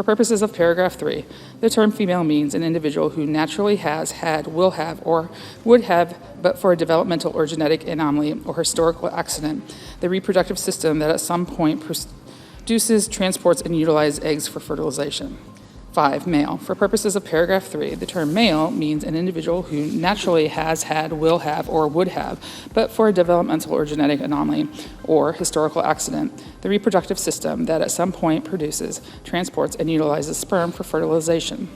For purposes of paragraph 3, the term female means an individual who naturally has, had, will have, or would have, but for a developmental or genetic anomaly or historical accident, the reproductive system that at some point produces, transports, and utilizes eggs for fertilization. 5, male. For purposes of paragraph 3, the term male means an individual who naturally has, had, will have, or would have, but for a developmental or genetic anomaly or historical accident, the reproductive system that at some point produces, transports, and utilizes sperm for fertilization.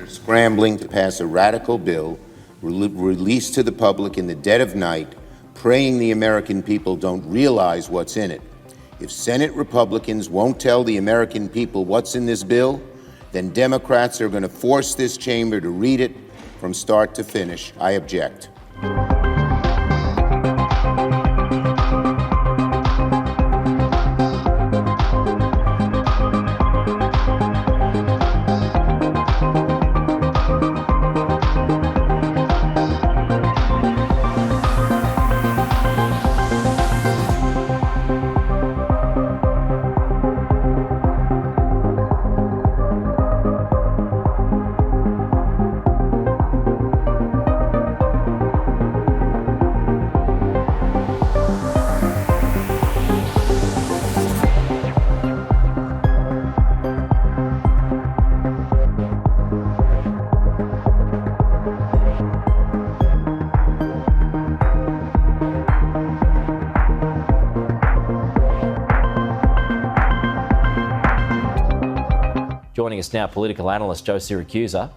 Scrambling to pass a radical bill released to the public in the dead of night, praying the American people don't realize what's in it. If Senate Republicans won't tell the American people what's in this bill, then Democrats are going to force this chamber to read it from start to finish. I object. Joining us now, political analyst Joe Siracusa.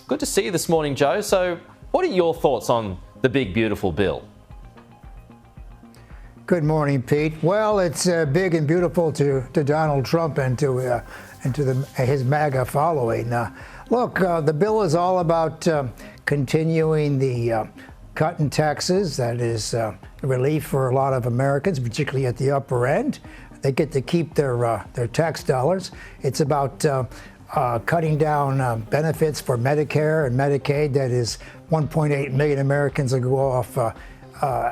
Good to see you this morning, Joe. So what are your thoughts on the big, beautiful bill? Good morning, Pete. Well, it's big and beautiful to Donald Trump and to his MAGA following. Look, the bill is all about continuing the cut in taxes. That is relief for a lot of Americans, particularly at the upper end. They get to keep their tax dollars. It's about cutting down benefits for Medicare and Medicaid. That is 1.8 million Americans will go off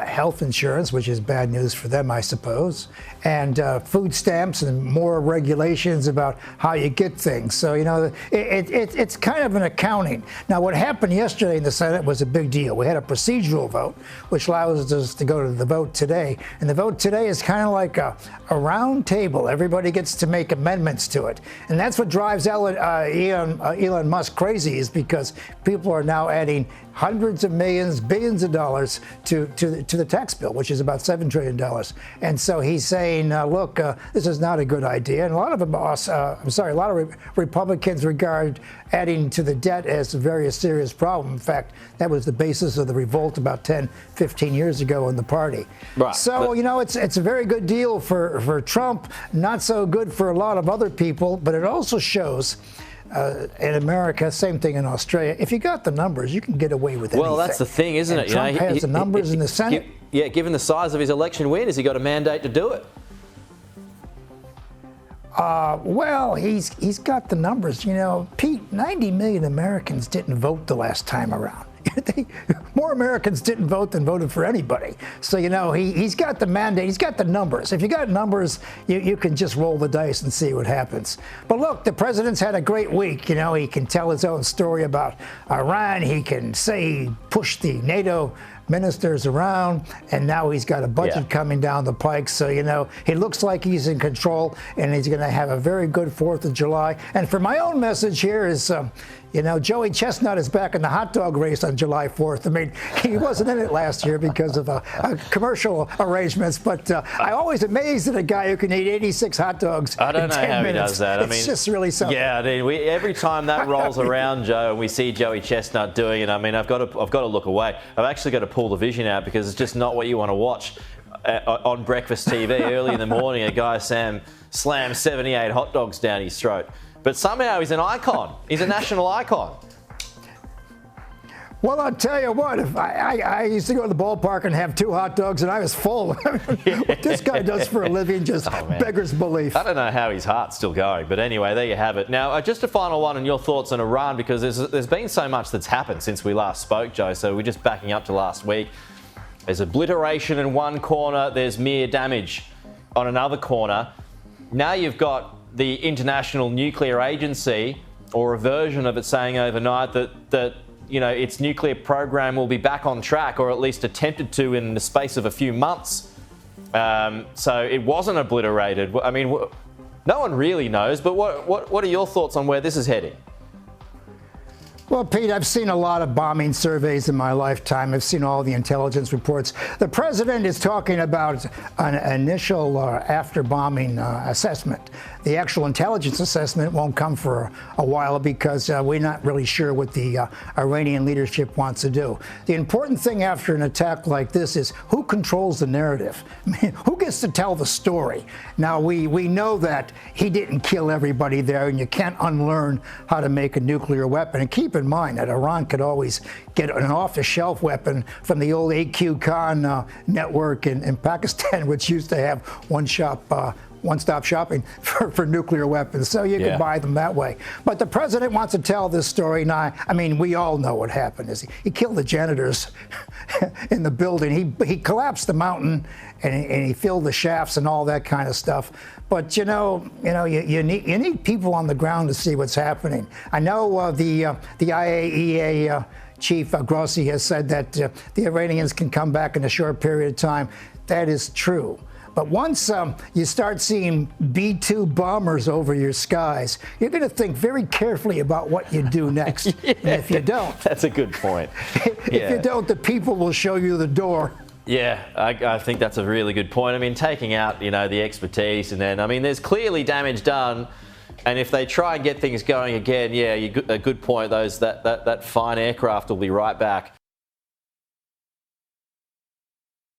health insurance, which is bad news for them, I suppose, and food stamps and more regulations about how you get things. So, you know, it's kind of an accounting. Now, what happened yesterday in the Senate was a big deal. We had a procedural vote, which allows us to go to the vote today. And the vote today is kind of like a round table. Everybody gets to make amendments to it. And that's what drives Elon Musk crazy, is because people are now adding hundreds of millions, billions of dollars to the tax bill, which is about $7 trillion. And so he's saying, look, this is not a good idea. And a lot of a lot of Republicans regard adding to the debt as a very serious problem. In fact, that was the basis of the revolt about 10, 15 years ago in the party. Right. So, you know, it's a very good deal for Trump, not so good for a lot of other people, but it also shows in America, same thing in Australia. If you got the numbers, you can get away with anything. Well, that's the thing, isn't it? Trump has the numbers in the Senate. Yeah, given the size of his election win, has he got a mandate to do it? Well, he's got the numbers. You know, Pete, 90 million Americans didn't vote the last time around. More Americans didn't vote than voted for anybody. So, you know, he's got the mandate. He's got the numbers. If you got numbers, you can just roll the dice and see what happens. But look, the president's had a great week. You know, he can tell his own story about Iran. He can say he pushed the NATO ministers around, and now he's got a budget coming down the pike. So, he looks like he's in control, and he's going to have a very good 4th of July. And for my own message here is, Joey Chestnut is back in the hot dog race on July 4th. I mean, he wasn't in it last year because of commercial arrangements, but I always amazed at a guy who can eat 86 hot dogs I don't in know 10 how minutes. he does that. It's just really something. Yeah, every time that rolls around, Joe, and we see Joey Chestnut doing it, I mean, I've got to look away. I've actually got to pull the vision out because it's just not what you want to watch on breakfast TV early in the morning. A guy slams 78 hot dogs down his throat. But somehow he's an icon. He's a national icon. Well, I'll tell you what, if I used to go to the ballpark and have 2 hot dogs, and I was full. What this guy does for a living just beggars belief. I don't know how his heart's still going, but anyway, there you have it. Now, just a final one on your thoughts on Iran, because there's been so much that's happened since we last spoke, Joe, so we're just backing up to last week. There's obliteration in one corner, there's mere damage on another corner. Now you've got the International Nuclear Agency, or a version of it, saying overnight that its nuclear program will be back on track, or at least attempted to in the space of a few months. So it wasn't obliterated. I mean, no one really knows, but what are your thoughts on where this is heading? Well, Pete, I've seen a lot of bombing surveys in my lifetime. I've seen all the intelligence reports. The president is talking about an initial after-bombing assessment. The actual intelligence assessment won't come for a while because we're not really sure what the Iranian leadership wants to do. The important thing after an attack like this is who controls the narrative? I mean, who gets to tell the story? Now, we know that he didn't kill everybody there, and you can't unlearn how to make a nuclear weapon. And keep in mind that Iran could always get an off-the-shelf weapon from the old AQ Khan network in Pakistan, which used to have one-stop shopping for nuclear weapons, so you could buy them that way. But the president wants to tell this story now. I mean, we all know what happened. He killed the janitors in the building. He collapsed the mountain, and he filled the shafts and all that kind of stuff. But you need people on the ground to see what's happening. I know the IAEA Chief Grossi has said that the Iranians can come back in a short period of time. That is true. But once you start seeing B-2 bombers over your skies, you're going to think very carefully about what you do next. And if you don't, that's a good point. If you don't, the people will show you the door. Yeah, I think that's a really good point. I mean, taking out, the expertise, and then, I mean, there's clearly damage done. And if they try and get things going again, a good point. That fine aircraft will be right back